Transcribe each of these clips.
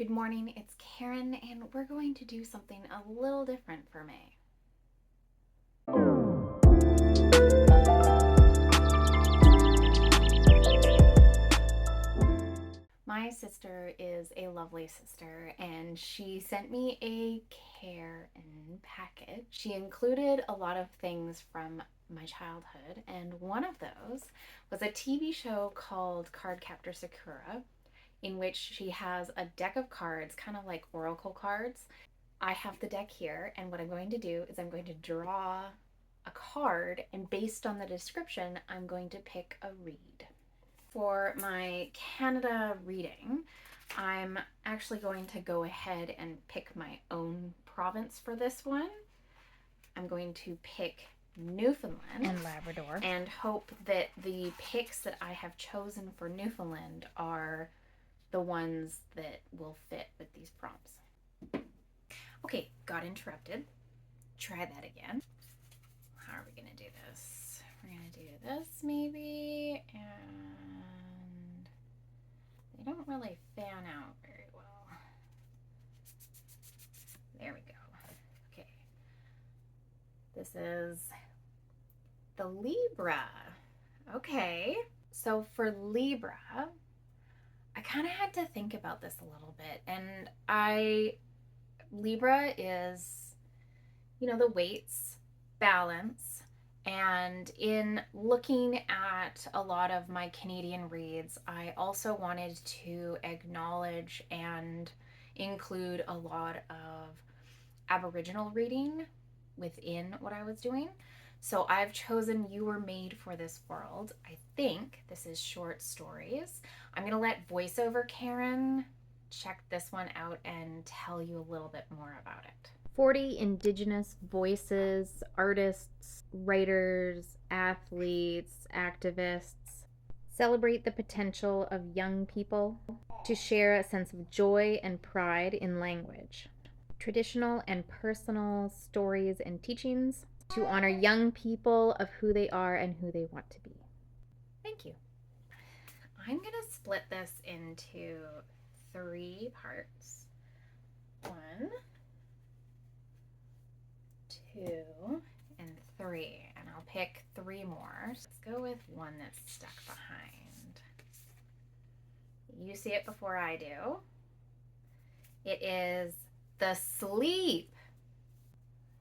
Good morning, it's Karen, and we're going to do something a little different for May. My sister is a lovely sister, and she sent me a care and package. She included a lot of things from my childhood, and one of those was a TV show called Cardcaptor Sakura, in which she has a deck of cards, kind of like oracle cards. I have the deck here, and what I'm going to do is I'm going to draw a card, and based on the description, I'm going to pick a read. For my Canada reading, I'm actually going to go ahead and pick my own province for this one. I'm going to pick Newfoundland and Labrador and hope that the picks that I have chosen for Newfoundland are the ones that will fit with these prompts. Okay, got interrupted. Try that again. How are we gonna do this? We're gonna do this maybe, and they don't really fan out very well. There we go. Okay. This is the Libra. Okay. So for Libra, I kind of had to think about this a little bit, and Libra is, the weights, balance, and in looking at a lot of my Canadian reads, I also wanted to acknowledge and include a lot of Aboriginal reading within what I was doing. So I've chosen You Were Made for This World. I think this is short stories. I'm going to let voiceover Karen check this one out and tell you a little bit more about it. 40 Indigenous voices, artists, writers, athletes, activists celebrate the potential of young people to share a sense of joy and pride in language, traditional and personal stories and teachings, to honor young people of who they are and who they want to be. Thank you. I'm going to split this into 3 parts. 1, 2, and 3. And I'll pick 3 more. Let's go with one that's stuck behind. You see it before I do. It is the sleep.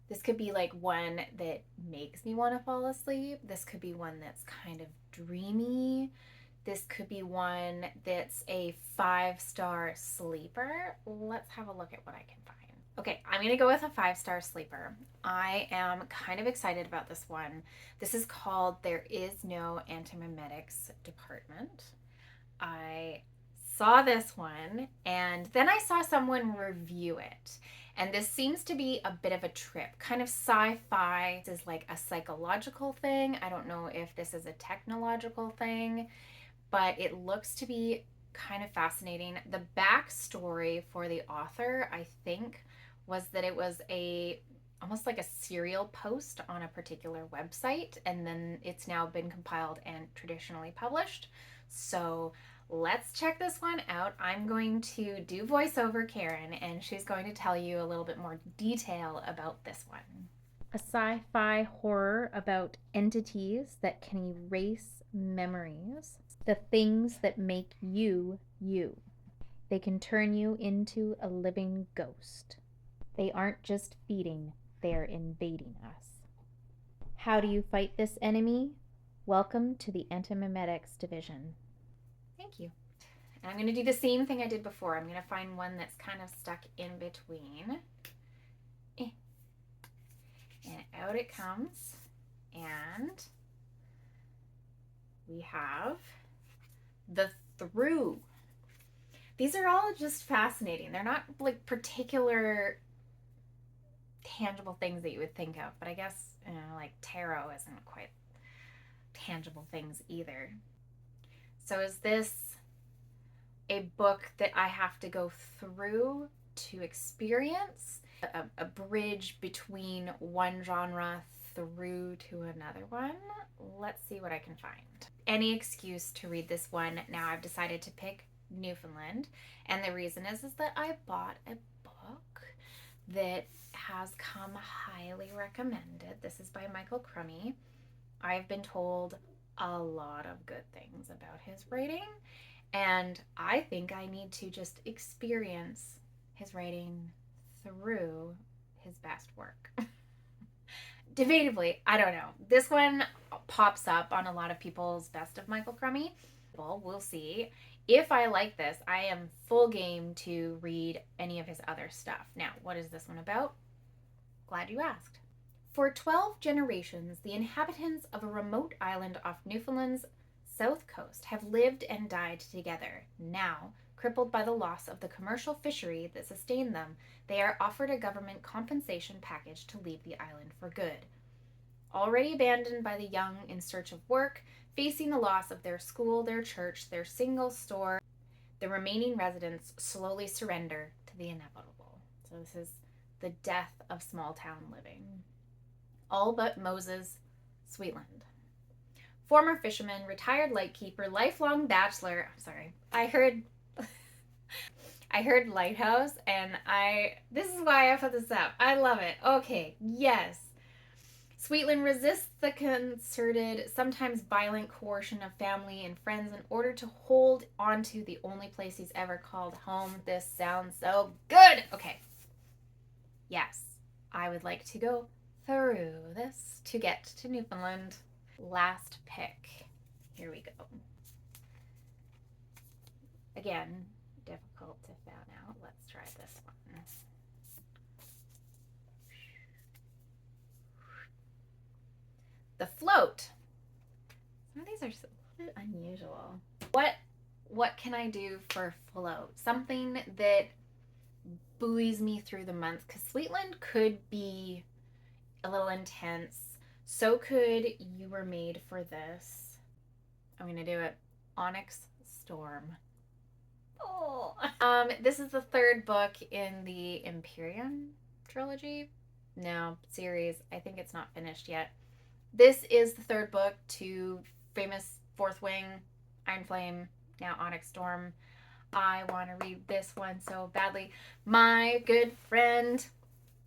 This could be like one that makes me want to fall asleep. This could be one that's kind of dreamy. This could be one that's a 5-star sleeper. Let's have a look at what I can find. Okay, I'm going to go with a 5-star sleeper. I am kind of excited about this one. This is called There Is No Antimemetics Department. I saw this one, and then I saw someone review it. And this seems to be a bit of a trip, kind of sci-fi. This is like a psychological thing. I don't know if this is a technological thing, but it looks to be kind of fascinating. The backstory for the author, I think, was that it was almost like a serial post on a particular website, and then it's now been compiled and traditionally published. So let's check this one out. I'm going to do voiceover Karen, and she's going to tell you a little bit more detail about this one. A sci-fi horror about entities that can erase memories, the things that make you, you. They can turn you into a living ghost. They aren't just feeding, they're invading us. How do you fight this enemy? Welcome to the Antimemetics Division. Thank you. And I'm going to do the same thing I did before. I'm going to find one that's kind of stuck in between. And out it comes. And we have the Through. These are all just fascinating. They're not like particular tangible things that you would think of, but I guess, like tarot isn't quite tangible things either. So is this a book that I have to go through to experience? A bridge between one genre through to another one? Let's see what I can find. Any excuse to read this one. Now I've decided to pick Newfoundland. And the reason is that I bought a book that has come highly recommended. This is by Michael Crummy. I've been told a lot of good things about his writing, and I think I need to just experience his writing through his best work. Debatably, I don't know. This one pops up on a lot of people's best of Michael Crummy. Well, we'll see. If I like this, I am full game to read any of his other stuff. Now, what is this one about? Glad you asked. For 12 generations, the inhabitants of a remote island off Newfoundland's south coast have lived and died together. Now, crippled by the loss of the commercial fishery that sustained them, they are offered a government compensation package to leave the island for good. Already abandoned by the young in search of work, facing the loss of their school, their church, their single store, the remaining residents slowly surrender to the inevitable. So this is the death of small town living. All but Moses Sweetland. Former fisherman, retired lightkeeper, lifelong bachelor. I'm sorry. I heard lighthouse, and this is why I put this up. I love it. Okay, yes. Sweetland resists the concerted, sometimes violent coercion of family and friends in order to hold onto the only place he's ever called home. This sounds so good. Okay. Yes, I would like to go through this to get to Newfoundland. Last pick. Here we go. Again, difficult to fan out. Let's try this one. The Float. Some of these are so unusual. What can I do for float? Something that buoys me through the month, because Sweetland could be a little intense. So could You Were Made for This. I'm gonna do it. Onyx Storm. Oh. This is the third book in the Imperium trilogy. No, series. I think it's not finished yet. This is the third book to famous Fourth Wing, Iron Flame, now Onyx Storm. I want to read this one so badly. My good friend,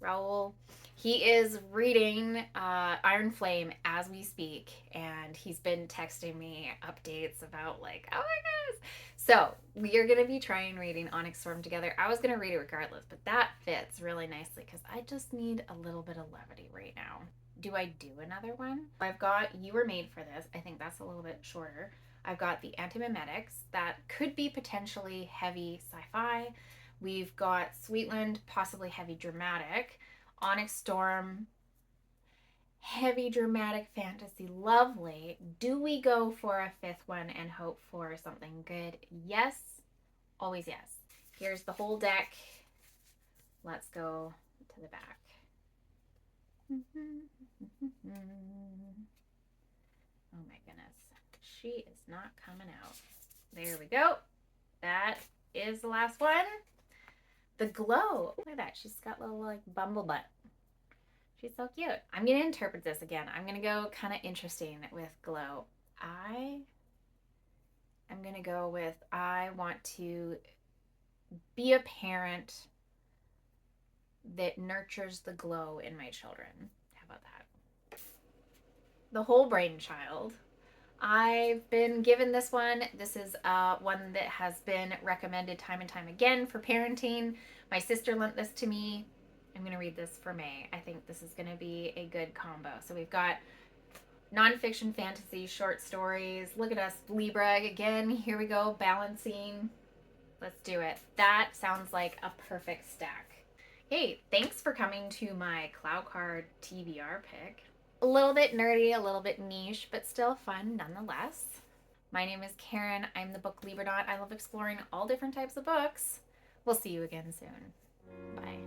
Raul, he is reading Iron Flame as we speak, and he's been texting me updates about like, oh my goodness. So we are going to be trying reading Onyx Storm together. I was going to read it regardless, but that fits really nicely because I just need a little bit of levity right now. Do I do another one? I've got You Were Made for This. I think that's a little bit shorter. I've got The Antimimetics. That could be potentially heavy sci-fi. We've got Sweetland, possibly heavy dramatic. Onyx Storm, heavy dramatic fantasy. Lovely. Do we go for a fifth one and hope for something good? Yes. Always yes. Here's the whole deck. Let's go to the back. Oh my goodness. She is not coming out. There we go. That is the last one. The Glow. Look at that. She's got a little like bumble butt. She's so cute. I'm going to interpret this again. I'm going to go kind of interesting with Glow. I'm going to go with I want to be a parent that nurtures the glow in my children. How about that? The Whole Brain Child. I've been given this one. This is one that has been recommended time and time again for parenting. My sister lent this to me. I'm going to read this for May. I think this is going to be a good combo. So we've got nonfiction, fantasy, short stories. Look at us, Libra again. Here we go, balancing. Let's do it. That sounds like a perfect stack. Hey, thanks for coming to my Clow Card TBR pick. A little bit nerdy, a little bit niche, but still fun nonetheless. My name is Karen. I'm the Book Liberaut. I love exploring all different types of books. We'll see you again soon. Bye.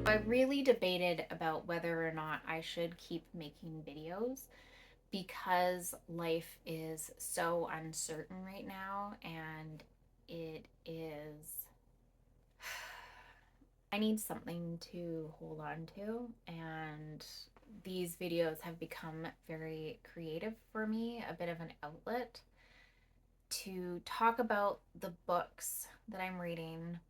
I really debated about whether or not I should keep making videos because life is so uncertain right now, and it is, I need something to hold on to, and these videos have become very creative for me, a bit of an outlet to talk about the books that I'm reading,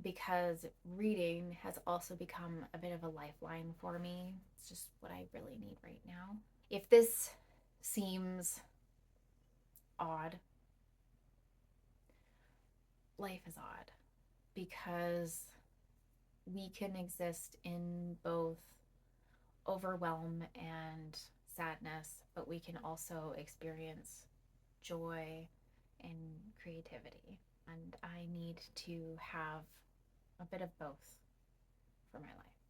because reading has also become a bit of a lifeline for me. It's just what I really need right now. If this seems odd, life is odd because we can exist in both overwhelm and sadness, but we can also experience joy and creativity. And I need to have a bit of both for my life.